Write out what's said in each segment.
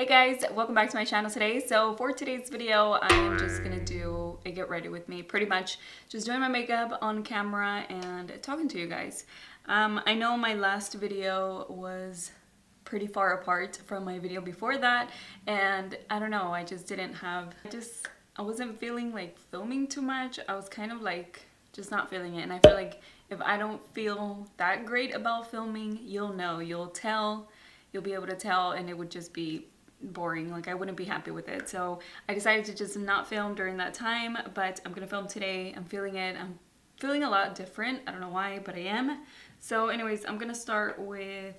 Hey guys, welcome back to my channel today. So for today's video, I'm just gonna do a get ready with me, pretty much just doing my makeup on camera and talking to you guys. I know my last video was pretty far apart from my video before that, and I don't know, I just didn't have, I wasn't feeling like filming too much. I was kind of like just not feeling it, and I feel like if I don't feel that great about filming, you'll know, you'll be able to tell, and it would just be boring. Like I wouldn't be happy with it. So I decided to just not film during that time, but I'm gonna film today. I'm feeling it. I'm feeling a lot different. I don't know why, but I am. So anyways, I'm gonna start with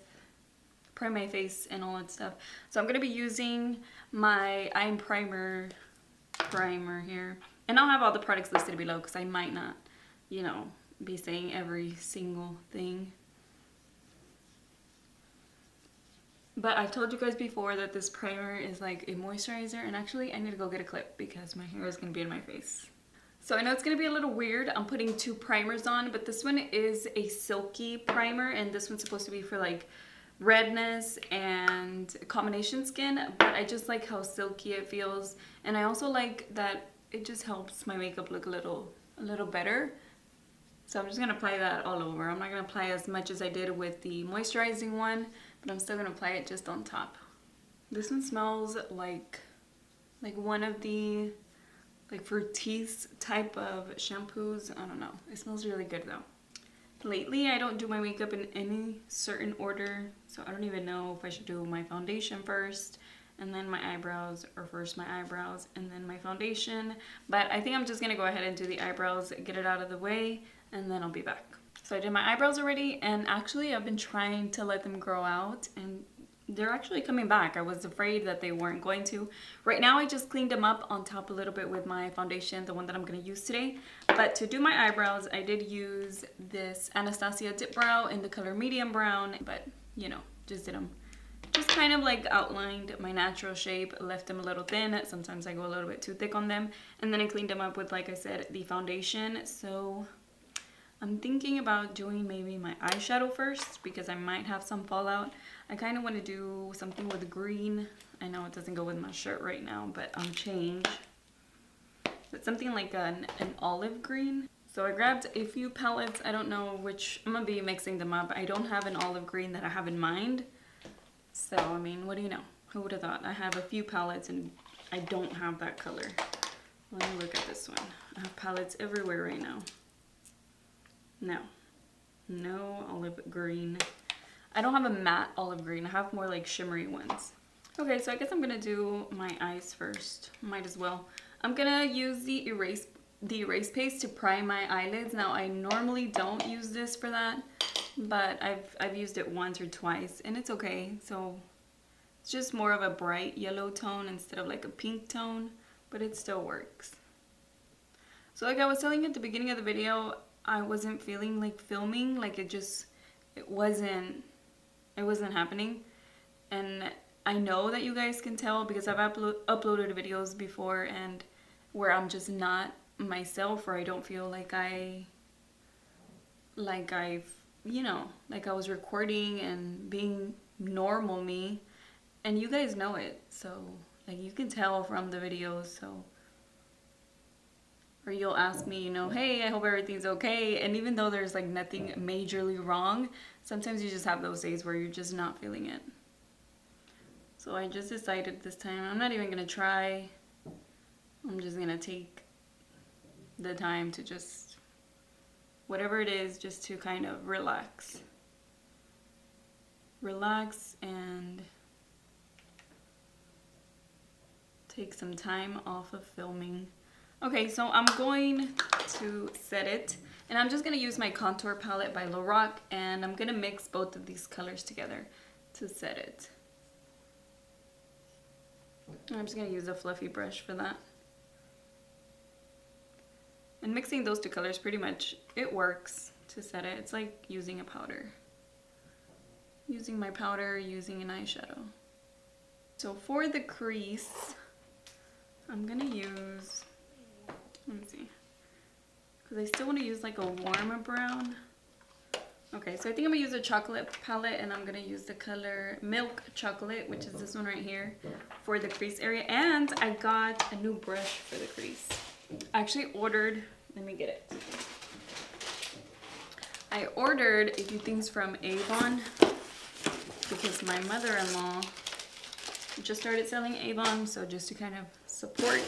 prime my face and all that stuff. So I'm gonna be using my eye primer here, and I'll have all the products listed below because I might not, you know, be saying every single thing. But I've told you guys before that this primer is like a moisturizer, and actually I need to go get a clip because my hair is going to be in my face. So I know it's going to be a little weird. I'm putting two primers on, but this one is a silky primer, and this one's supposed to be for like redness and combination skin, but I just like how silky it feels, and I also like that it just helps my makeup look a little better. So I'm just going to apply that all over. I'm not going to apply as much as I did with the moisturizing one, but I'm still going to apply it just on top. This one smells like one of the like Fructis type of shampoos. I don't know. It smells really good though. Lately, I don't do my makeup in any certain order, so I don't even know if I should do my foundation first and then my eyebrows, or first my eyebrows and then my foundation. But I think I'm just going to go ahead and do the eyebrows, get it out of the way, and then I'll be back. So I did my eyebrows already, and actually I've been trying to let them grow out, and they're actually coming back. I was afraid that they weren't going to. Right now I just cleaned them up on top a little bit with my foundation, the one that I'm going to use today. But to do my eyebrows, I did use this Anastasia Dip Brow in the color medium brown, but you know, just did them. Just kind of like outlined my natural shape, left them a little thin. Sometimes I go a little bit too thick on them. And then I cleaned them up with, like I said, the foundation. So I'm thinking about doing maybe my eyeshadow first because I might have some fallout. I kind of want to do something with green. I know it doesn't go with my shirt right now, but on change. But something like an olive green. So I grabbed a few palettes. I don't know which. I'm going to be mixing them up. I don't have an olive green that I have in mind. So, I mean, what do you know? Who would have thought? I have a few palettes and I don't have that color. Let me look at this one. I have palettes everywhere right now. No olive green. I don't have a matte olive green. I have more like shimmery ones. Okay, so I guess I'm gonna do my eyes first. Might as well. I'm gonna use the erase paste to prime my eyelids. Now, I normally don't use this for that, but I've used it once or twice, and it's okay. So it's just more of a bright yellow tone instead of like a pink tone, but it still works. So like I was telling you at the beginning of the video, I wasn't feeling like filming. Like it wasn't happening. And I know that you guys can tell because I've uploaded videos before and where I'm just not myself, or I don't feel like you know, like I was recording and being normal me, and you guys know it. So like you can tell from the videos. So, or you'll ask me, you know, hey, I hope everything's okay. And even though there's like nothing majorly wrong, sometimes you just have those days where you're just not feeling it. So I just decided this time I'm not even gonna try. I'm just gonna take the time to just, whatever it is, just to kind of relax and take some time off of filming. Okay, so I'm going to set it, and I'm just going to use my contour palette by Lorac, and I'm going to mix both of these colors together to set it. I'm just going to use a fluffy brush for that. And mixing those two colors, pretty much, it works to set it. It's like using a powder. Using my powder, using an eyeshadow. So for the crease, I'm going to use, let me see, because I still want to use like a warmer brown. Okay, so I think I'm gonna use a chocolate palette, and I'm gonna use the color Milk Chocolate, which is this one right here, for the crease area. And I got a new brush for the crease. I actually ordered, let me get it. I ordered a few things from Avon because my mother-in-law just started selling Avon, so just to kind of support,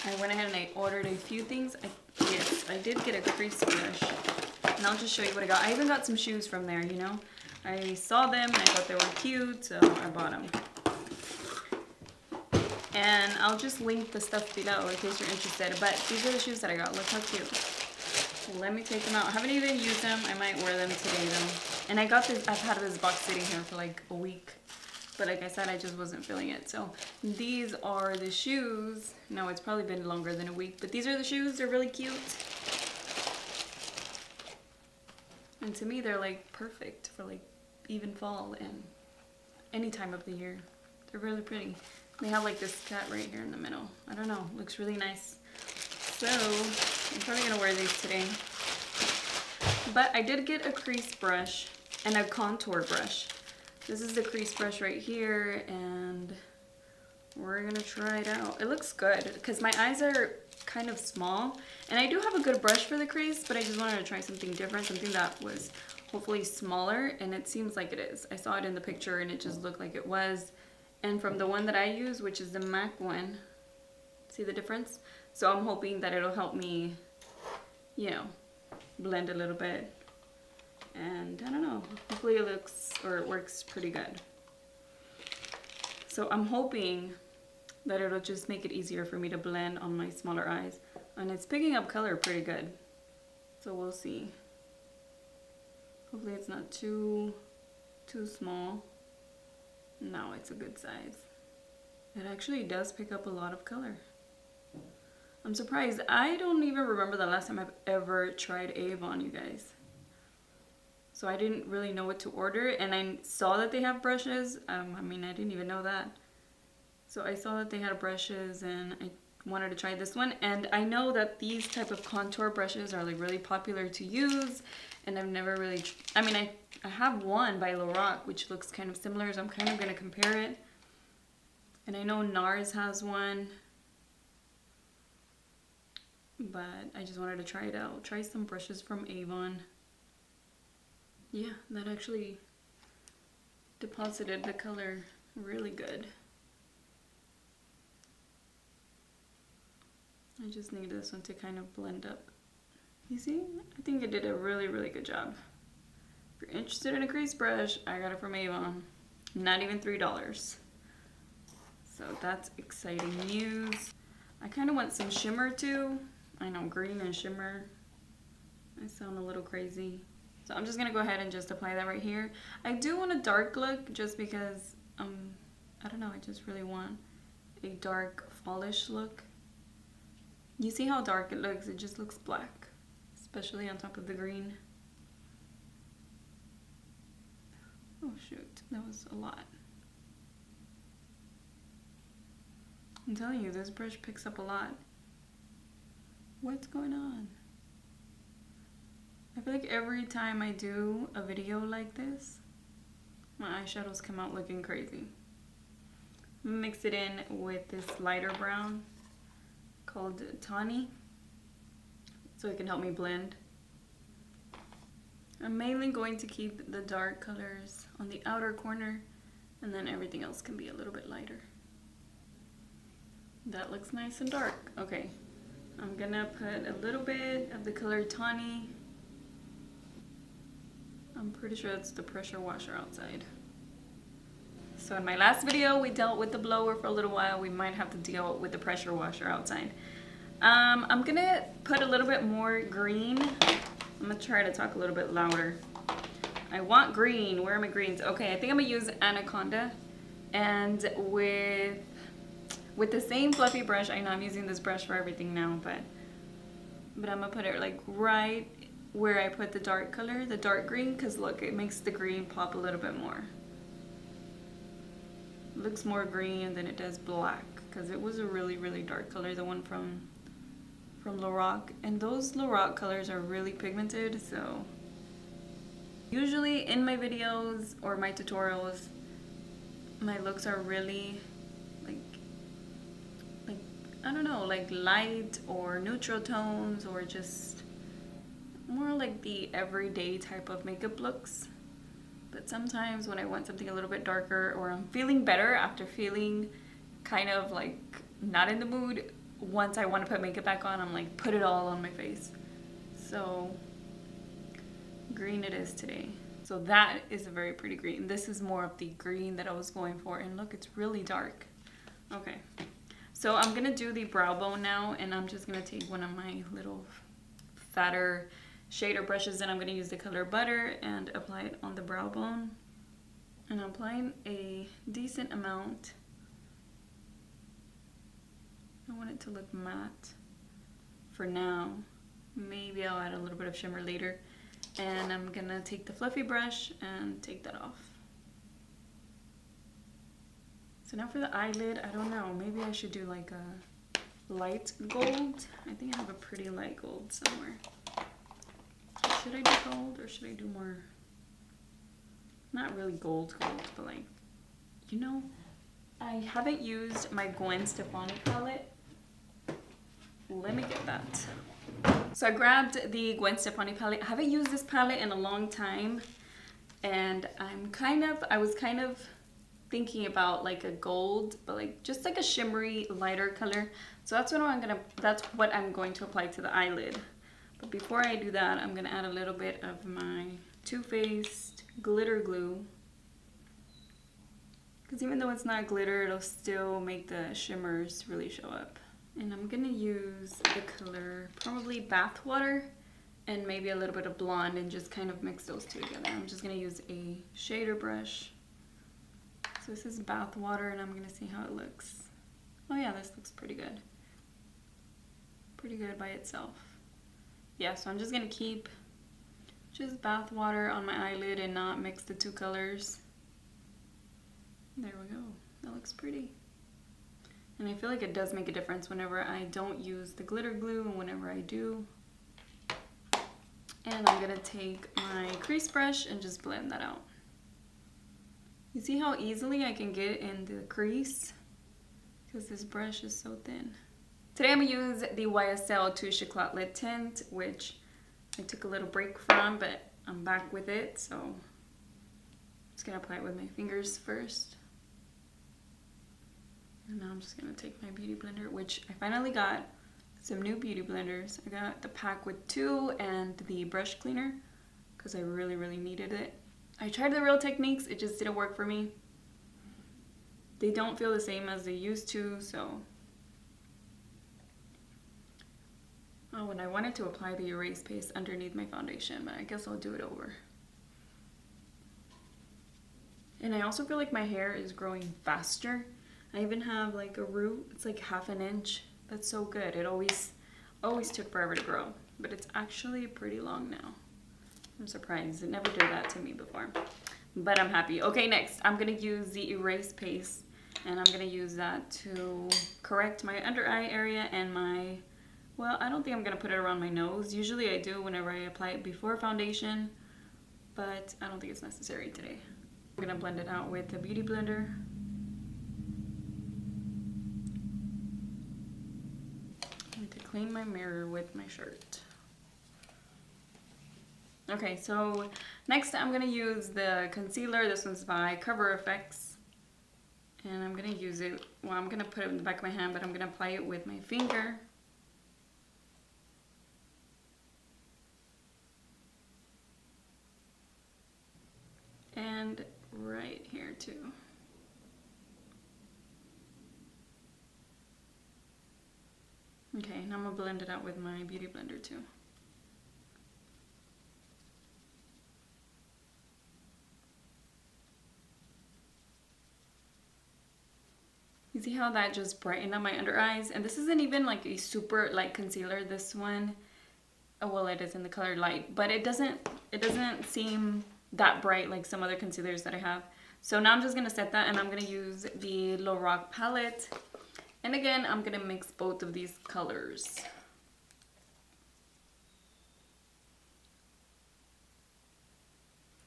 I went ahead and I ordered a few things. Yes, I did get a crease brush. And I'll just show you what I got. I even got some shoes from there, you know. I saw them and I thought they were cute, so I bought them. And I'll just link the stuff below in case you're interested. But these are the shoes that I got. Look how cute. Let me take them out. I haven't even used them. I might wear them today though. And I got this, I've had this box sitting here for like a week. But like I said, I just wasn't feeling it. So these are the shoes. No, it's probably been longer than a week. But these are the shoes. They're really cute. And to me, they're like perfect for like even fall and any time of the year. They're really pretty. They have like this cut right here in the middle. I don't know, looks really nice. So I'm probably gonna wear these today. But I did get a crease brush and a contour brush. This is the crease brush right here, and we're gonna try it out. It looks good because my eyes are kind of small, and I do have a good brush for the crease, but I just wanted to try something different, something that was hopefully smaller, and it seems like it is. I saw it in the picture and it just looked like it was. And from the one that I use, which is the MAC one, see the difference? So I'm hoping that it'll help me, you know, blend a little bit. And I don't know, hopefully it looks, or it works pretty good. So I'm hoping that it'll just make it easier for me to blend on my smaller eyes. And it's picking up color pretty good. So we'll see. Hopefully it's not too small. No, it's a good size. It actually does pick up a lot of color. I'm surprised. I don't even remember the last time I've ever tried Avon, you guys. So I didn't really know what to order, and I saw that they have brushes. I mean, I didn't even know that. So I saw that they had brushes, and I wanted to try this one. And I know that these type of contour brushes are like really popular to use, and I've never really, I mean, I have one by Lorac, which looks kind of similar, so I'm kind of going to compare it. And I know NARS has one, but I just wanted to try it out. Try some brushes from Avon. Yeah, that actually deposited the color really good. I just need this one to kind of blend up. You see? I think it did a really, really good job. If you're interested in a crease brush, I got it from Avon. Not even $3. So that's exciting news. I kind of want some shimmer too. I know, green and shimmer. I sound a little crazy. So I'm just gonna go ahead and just apply that right here. I do want a dark look just because, I don't know, I just really want a dark fallish look. You see how dark it looks? It just looks black, especially on top of the green. Oh shoot, that was a lot. I'm telling you, this brush picks up a lot. What's going on? I feel like every time I do a video like this, my eyeshadows come out looking crazy. Mix it in with this lighter brown called Tawny, so it can help me blend. I'm mainly going to keep the dark colors on the outer corner, and then everything else can be a little bit lighter. That looks nice and dark. Okay, I'm gonna put a little bit of the color Tawny. I'm pretty sure it's the pressure washer outside. So in my last video, we dealt with the blower for a little while. We might have to deal with the pressure washer outside. I'm gonna put a little bit more green. I'm gonna try to talk a little bit louder. I want green. Where are my greens? Okay, I think I'm gonna use Anaconda. And with the same fluffy brush, I know I'm using this brush for everything now, but I'm gonna put it like right where I put the dark color, the dark green, because look, it makes the green pop a little bit more. It looks more green than it does black, because it was a really, really dark color, the one from Lorac. And those Lorac colors are really pigmented, so Usually in my videos or my tutorials, my looks are really like I don't know, like light or neutral tones, or just more like the everyday type of makeup looks. But sometimes when I want something a little bit darker, or I'm feeling better after feeling kind of like not in the mood, once I want to put makeup back on, I'm like, put it all on my face. So green it is today. So that is a very pretty green. This is more of the green that I was going for, and look, it's really dark. Okay, so I'm gonna do the brow bone now, and I'm just gonna take one of my little fatter shader brushes, and I'm gonna use the color Butter and apply it on the brow bone. And I'm applying a decent amount. I want it to look matte for now. Maybe I'll add a little bit of shimmer later. And I'm gonna take the fluffy brush and take that off. So now for the eyelid, I don't know, maybe I should do like a light gold. I think I have a pretty light gold somewhere. Should I do gold, or should I do more, not really gold, but like, you know, I haven't used my Gwen Stefani palette. Let me get that. So I grabbed the Gwen Stefani palette. I haven't used this palette in a long time, and I was kind of thinking about like a gold, but like just like a shimmery lighter color. So that's what I'm going to apply to the eyelid. But before I do that, I'm gonna add a little bit of my Too Faced glitter glue, because even though it's not glitter, it'll still make the shimmers really show up. And I'm gonna use the color, probably Bathwater, and maybe a little bit of blonde, and just kind of mix those two together. I'm just gonna use a shader brush. So this is Bathwater, and I'm gonna see how it looks. Oh yeah, this looks pretty good. Pretty good by itself. Yeah, so I'm just gonna keep just Bathwater on my eyelid and not mix the two colors. There we go. That looks pretty. And I feel like it does make a difference whenever I don't use the glitter glue and whenever I do. And I'm gonna take my crease brush and just blend that out. You see how easily I can get in the crease? Because this brush is so thin. Today I'm gonna use the YSL Touche Éclat Lid Tint, which I took a little break from, but I'm back with it. So I'm just gonna apply it with my fingers first. And now I'm just gonna take my beauty blender, which I finally got some new beauty blenders. I got the pack with 2 and the brush cleaner because I really needed it. I tried the Real Techniques, it just didn't work for me. They don't feel the same as they used to, so. Oh, and I wanted to apply the erase paste underneath my foundation, but I guess I'll do it over. And I also feel like my hair is growing faster. I even have like a root, it's like 1/2 inch. That's so good. It always took forever to grow, but it's actually pretty long now. I'm surprised, it never did that to me before, but I'm happy. Okay, next, I'm gonna use the erase paste, and I'm gonna use that to correct my under eye area and my, well, I don't think I'm gonna put it around my nose. Usually I do whenever I apply it before foundation, but I don't think it's necessary today. I'm gonna blend it out with the beauty blender. I need to clean my mirror with my shirt. Okay, so next I'm gonna use the concealer. This one's by Cover Effects. And I'm gonna use it, well, I'm gonna put it in the back of my hand, but I'm gonna apply it with my finger. And right here too. Okay, now I'm gonna blend it out with my beauty blender too. You see how that just brightened up my under eyes? And this isn't even like a super light concealer. This one, oh, well, it is in the color light, but it doesn't seem that bright like some other concealers that I have. So now I'm just gonna set that, and I'm gonna use the Lorac palette. And again, I'm gonna mix both of these colors.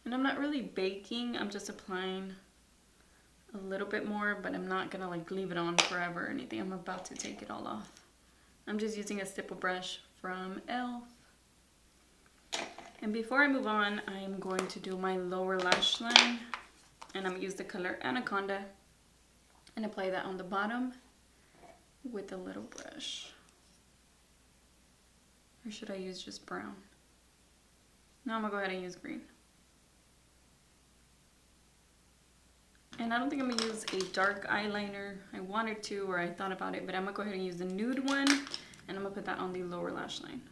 And I'm not really baking, I'm just applying a little bit more, but I'm not gonna like leave it on forever or anything. I'm about to take it all off. I'm just using a stipple brush from e.l.f. And before I move on, I'm going to do my lower lash line. And I'm gonna use the color Anaconda and apply that on the bottom with a little brush. Or should I use just brown? No, I'm gonna go ahead and use green. And I don't think I'm gonna use a dark eyeliner. I wanted to, or I thought about it, but I'm gonna go ahead and use the nude one, and I'm gonna put that on the lower lash line.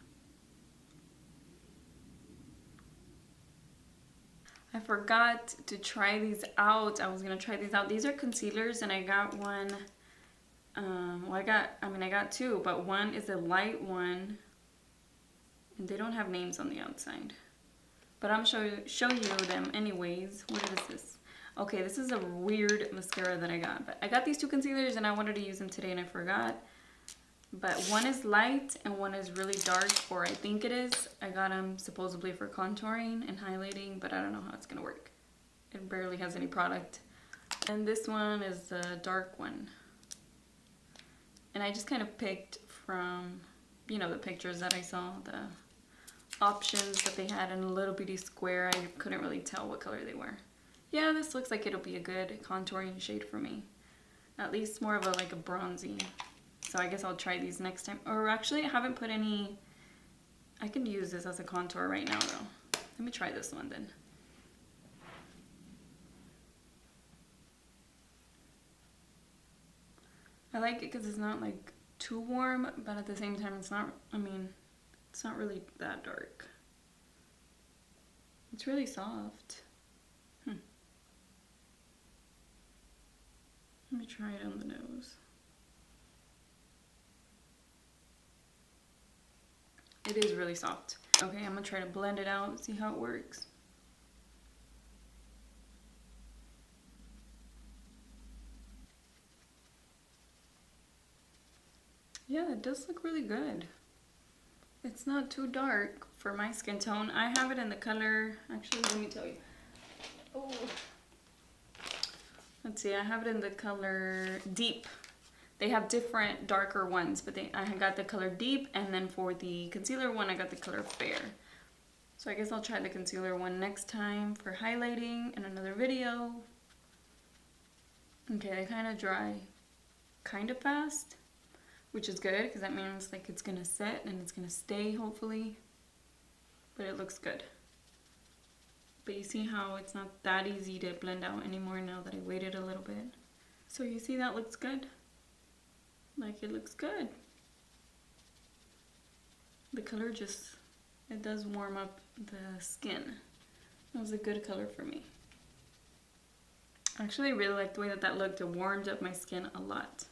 I forgot to try these out. I was gonna try these out. These are concealers, and I got one. Well, I got two, but one is a light one, and they don't have names on the outside. But I'm show you them anyways. What is this? Okay, this is a weird mascara that I got. But I got these two concealers and I wanted to use them today and I forgot. But one is light and one is really dark, or I think it is. I got them supposedly for contouring and highlighting, but I don't know how it's gonna work. It barely has any product. And this one is the dark one. And I just kind of picked from, you know, the pictures that I saw, the options that they had in a little bitty square. I couldn't really tell what color they were. Yeah, this looks like it'll be a good contouring shade for me. At least more of a like a bronzy. So I guess I'll try these next time. Or actually, I haven't put any. I could use this as a contour right now though. Let me try this one then. I like it because it's not like too warm, but at the same time it's not, I mean, it's not really that dark. It's really soft. Let me try it on the nose. It is really soft. Okay, I'm gonna try to blend it out, see how it works. Yeah, it does look really good. It's not too dark for my skin tone. I have it in the color, actually, let me tell you. Oh. Let's see, I have it in the color Deep. They have different darker ones, but I got the color Deep, and then for the concealer one, I got the color Fair. So I guess I'll try the concealer one next time for highlighting in another video. Okay, they kind of dry kind of fast, which is good because that means like it's gonna set and it's gonna stay hopefully, but it looks good. But you see how it's not that easy to blend out anymore now that I waited a little bit. So you see that looks good? Like it looks good. The color just, it does warm up the skin. That was a good color for me. Actually, I really like the way that looked. It warmed up my skin a lot.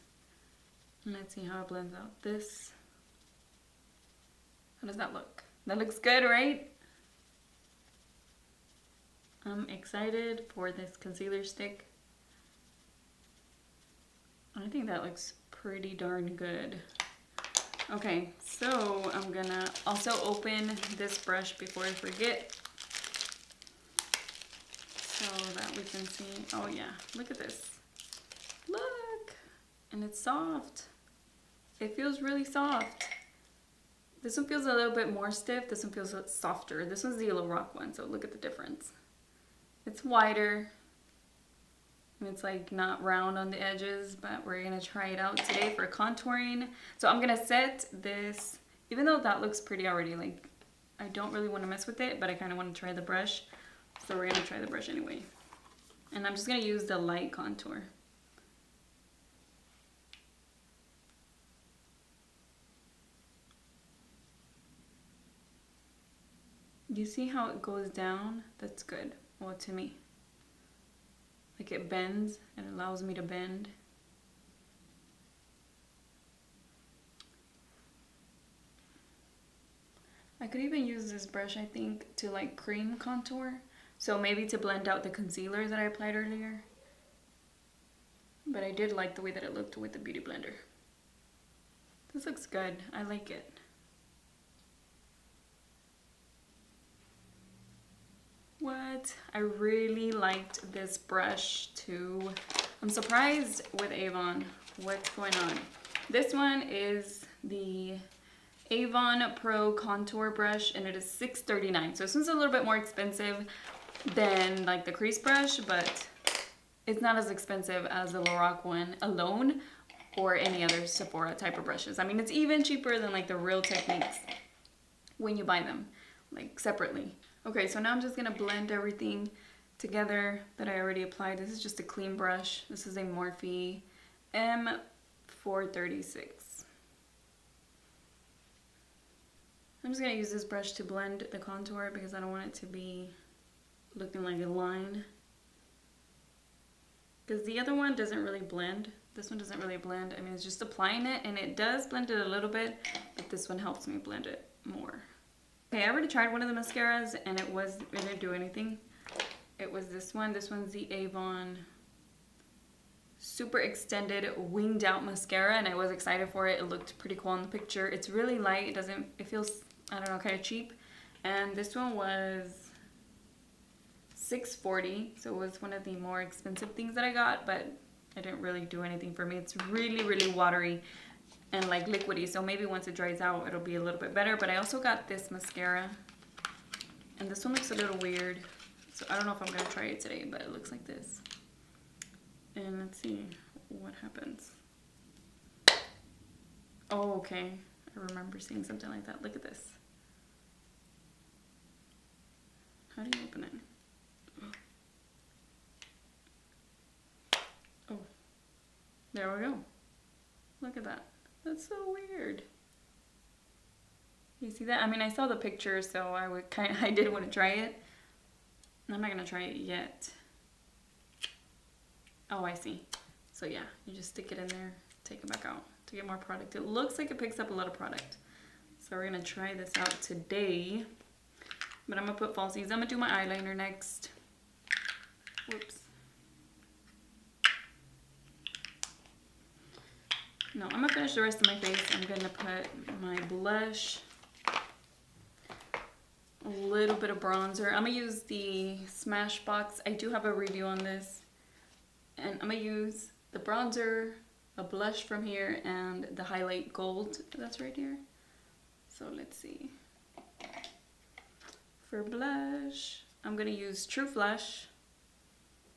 And let's see how it blends out. This. How does that look? That looks good, right? I'm excited for this concealer stick. I think that looks pretty darn good. Okay, so I'm gonna also open this brush before I forget, so that we can see. Oh yeah, look at this. Look! And it's soft. It feels really soft. This one feels a little bit more stiff. This one feels softer. This one's the Lorac one, so look at the difference. It's wider. And it's like not round on the edges, but we're gonna try it out today for contouring. So I'm gonna set this, even though that looks pretty already, like I don't really want to mess with it, but I kind of want to try the brush. So we're gonna try the brush anyway. And I'm just gonna use the light contour. Do you see how it goes down? That's good. Well, to me. Like it bends, and it allows me to bend. I could even use this brush, I think, to like cream contour. So maybe to blend out the concealer that I applied earlier. But I did like the way that it looked with the Beauty Blender. This looks good. I like it. What? I really liked this brush too. I'm surprised with Avon. What's going on? This one is the Avon Pro Contour Brush, and it is $6.39. So this one's a little bit more expensive than like the crease brush, but it's not as expensive as the Lorac one alone or any other Sephora type of brushes. I mean, it's even cheaper than like the Real Techniques when you buy them like separately. Okay, so now I'm just gonna blend everything together that I already applied. This is just a clean brush. This is a Morphe M436. I'm just gonna use this brush to blend the contour because I don't want it to be looking like a line. Because the other one doesn't really blend. This one doesn't really blend. I mean, it's just applying it, and it does blend it a little bit, but this one helps me blend it more. Okay, I already tried one of the mascaras, and it didn't do anything. It was this one. This one's the Avon Super Extended Winged Out Mascara, and I was excited for it. It looked pretty cool in the picture. It's really light. It feels, I don't know, kind of cheap. And this one was $6.40, so it was one of the more expensive things that I got, but it didn't really do anything for me. It's really, really watery and like liquidy, so maybe once it dries out it'll be a little bit better. But I also got this mascara, and this one looks a little weird, so I don't know if I'm gonna try it today, but it looks like this. And let's see what happens. Oh, okay, I remember seeing something like that. Look at this. How do you open it? Oh, there we go. Look at that. That's so weird. You see that? I mean, I saw the picture, so I did want to try it. I'm not gonna try it yet. Oh, I see. So yeah, you just stick it in there, take it back out to get more product. It looks like it picks up a lot of product. So we're gonna try this out today. But I'm gonna put falsies. I'm gonna do my eyeliner next. Whoops. No, I'm gonna finish the rest of my face. I'm gonna put my blush, a little bit of bronzer. I'm gonna use the Smashbox. I do have a review on this. And I'm gonna use the bronzer, a blush from here, and the highlight gold that's right here. So let's see. For blush, I'm gonna use True Flush,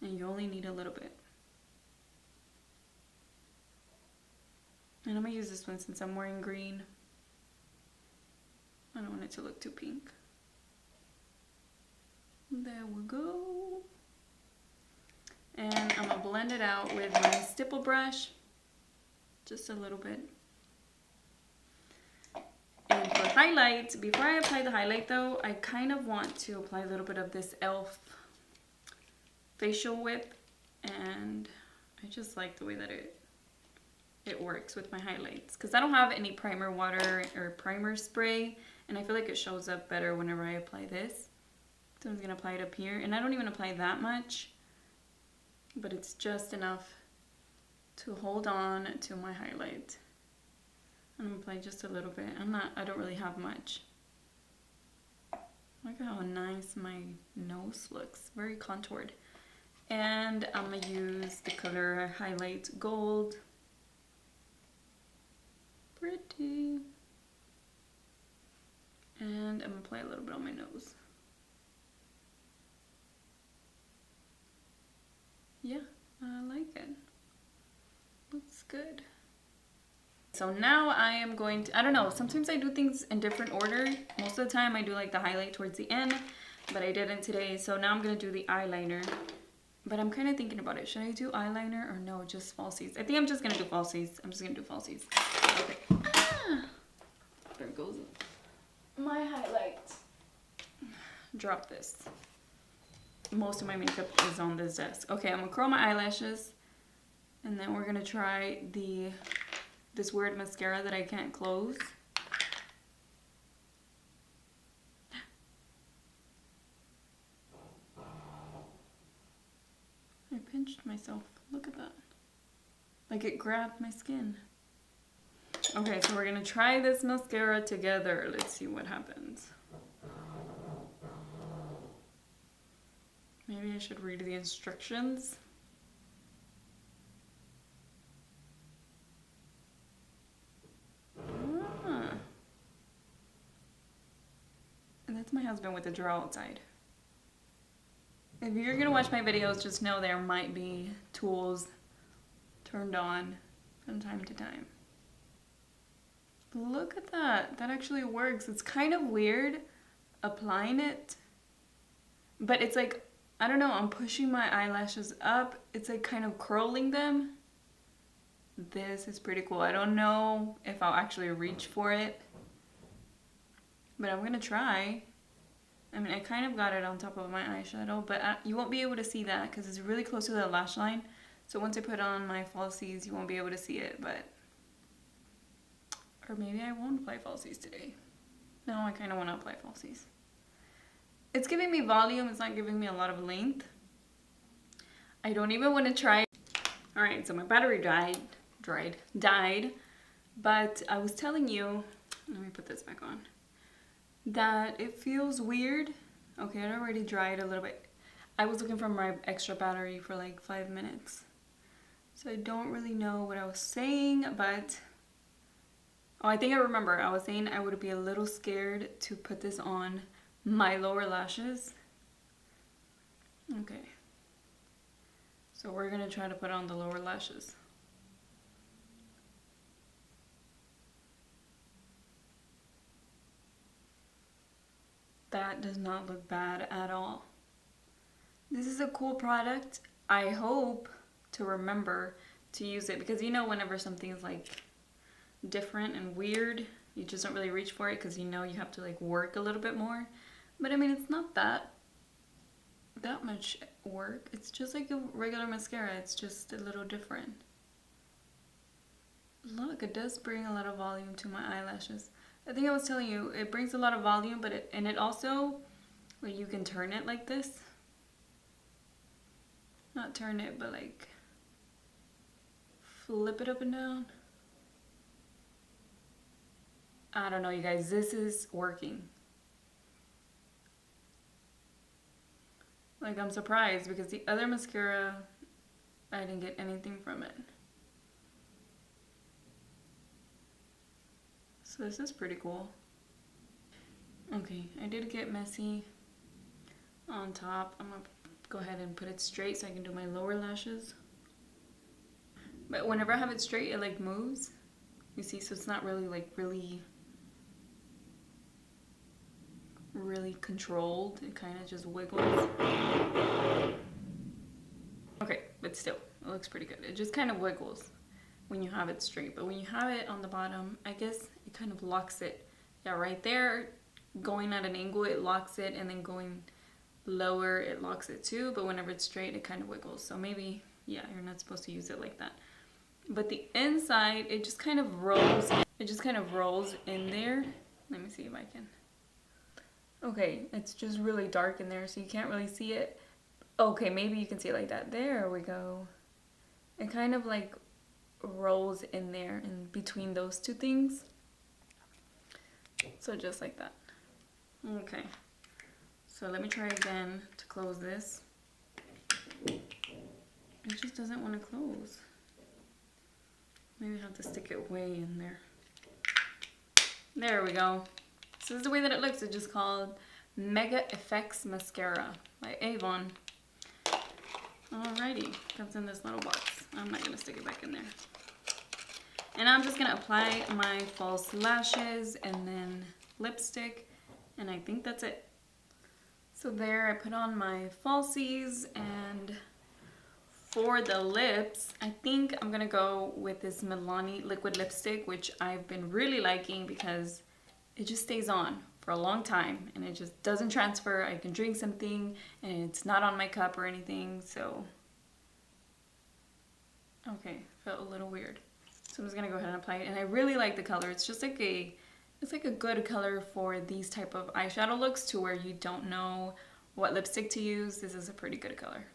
and you only need a little bit. And I'm gonna use this one since I'm wearing green. I don't want it to look too pink. There we go. And I'm gonna blend it out with my stipple brush, just a little bit. And for highlight, before I apply the highlight though, I kind of want to apply a little bit of this e.l.f. Facial Whip, and I just like the way that it works with my highlights, because I don't have any primer water or primer spray, and I feel like it shows up better whenever I apply this. So I'm gonna apply it up here, and I don't even apply that much, but it's just enough to hold on to my highlight. I'm gonna apply just a little bit. I don't really have much. Look at how nice my nose looks, very contoured. And I'm gonna use the color Highlight Gold. Pretty. And I'm gonna apply a little bit on my nose. Yeah, I like it. Looks good. So now I am going to, I don't know, sometimes I do things in different order. Most of the time I do like the highlight towards the end, but I didn't today. So now I'm gonna do the eyeliner. But I'm kind of thinking about it. Should I do eyeliner or no, just falsies? I think I'm just gonna do falsies. I'm just gonna do falsies. Okay. Ah, there goes my highlight. Drop this. Most of my makeup is on this desk. Okay, I'm gonna curl my eyelashes, and then we're gonna try this weird mascara that I can't close. I pinched myself. Look at that. Like it grabbed my skin. Okay, so we're gonna try this mascara together. Let's see what happens. Maybe I should read the instructions. Ah. And that's my husband with the drawer outside. If you're gonna watch my videos, just know there might be tools turned on from time to time. Look at that. That actually works. It's kind of weird applying it, but it's like, I don't know, I'm pushing my eyelashes up. It's like kind of curling them. This is pretty cool. I don't know if I'll actually reach for it, but I'm gonna try. I mean, I kind of got it on top of my eyeshadow, but you won't be able to see that because it's really close to the lash line. So once I put on my falsies, you won't be able to see it, but... Or maybe I won't apply falsies today. No, I kind of want to apply falsies. It's giving me volume, it's not giving me a lot of length. I don't even want to try. Alright, so my battery died, but I was telling you, let me put this back on, that it feels weird. Okay, it already dried a little bit. I was looking for my extra battery for like 5 minutes. So I don't really know what I was saying, but... Oh, I think I remember. I was saying I would be a little scared to put this on my lower lashes. Okay. So we're gonna try to put on the lower lashes. That does not look bad at all. This is a cool product. I hope to remember to use it because you know whenever something's like different and weird, you just don't really reach for it because you know you have to like work a little bit more. But I mean, it's not that much work. It's just like a regular mascara. It's just a little different. Look, it does bring a lot of volume to my eyelashes. I think I was telling you, it brings a lot of volume, but it also, like, you can turn it like this. Not turn it, but like flip it up and down. I don't know, you guys, this is working. Like, I'm surprised because the other mascara, I didn't get anything from it. So this is pretty cool. Okay, I did get messy on top. I'm gonna go ahead and put it straight so I can do my lower lashes. But whenever I have it straight, it like moves. You see, so it's not really like really controlled. It kind of just wiggles. Okay, but still, it looks pretty good. It just kind of wiggles when you have it straight, but when you have it on the bottom, I guess it kind of locks it. Yeah, right there, going at an angle, it locks it, and then going lower, it locks it too, but whenever it's straight, it kind of wiggles. So maybe, yeah, you're not supposed to use it like that. But the inside, it just kind of rolls. It just kind of rolls in there. Let me see if I can. Okay, it's just really dark in there, so you can't really see it. Okay, maybe you can see it like that. There we go. It kind of like rolls in there in between those two things. So just like that. Okay. So let me try again to close this. It just doesn't want to close. Maybe I have to stick it way in there. There we go. So this is the way that it looks. It's just called Mega Effects Mascara by Avon. Alrighty, comes in this little box. I'm not gonna stick it back in there. And I'm just gonna apply my false lashes and then lipstick, and I think that's it. So there, I put on my falsies, and for the lips, I think I'm gonna go with this Milani liquid lipstick, which I've been really liking because it just stays on for a long time and it just doesn't transfer. I can drink something and it's not on my cup or anything, so okay, felt a little weird. So I'm just gonna go ahead and apply it, and I really like the color. It's just like it's like a good color for these type of eyeshadow looks to where you don't know what lipstick to use. This is a pretty good color.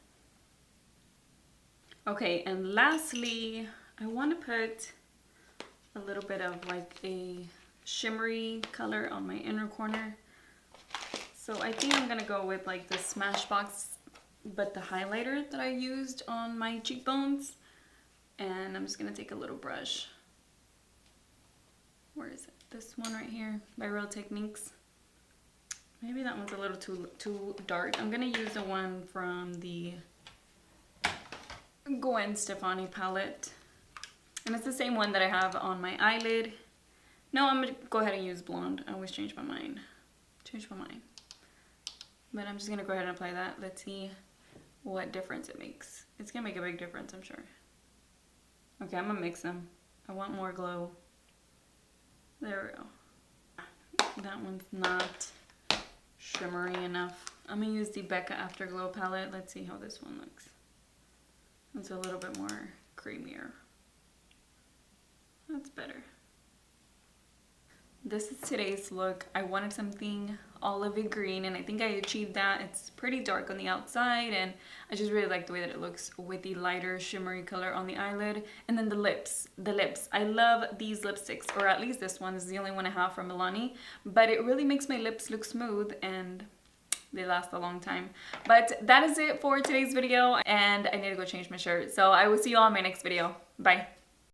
Okay, and lastly, I want to put a little bit of like a shimmery color on my inner corner. So I think I'm gonna go with like the Smashbox but the highlighter that I used on my cheekbones. And I'm just gonna take a little brush. Where is it? This one right here by Real Techniques. Maybe that one's a little too dark. I'm gonna use the one from the Gwen Stefani palette. And it's the same one that I have on my eyelid. No, I'm gonna go ahead and use blonde. I always change my mind. But I'm just gonna go ahead and apply that. Let's see what difference it makes. It's gonna make a big difference, I'm sure. Okay, I'm gonna mix them. I want more glow. There we go. That one's not shimmery enough. I'm gonna use the Becca Afterglow palette. Let's see how this one looks. It's a little bit more creamier. That's better. This is today's look. I wanted something olivey green and I think I achieved that. It's pretty dark on the outside and I just really like the way that it looks with the lighter shimmery color on the eyelid. And then the lips. I love these lipsticks, or at least this one. This is the only one I have from Milani, but it really makes my lips look smooth and they last a long time. But that is it for today's video and I need to go change my shirt. So I will see you all in my next video. Bye.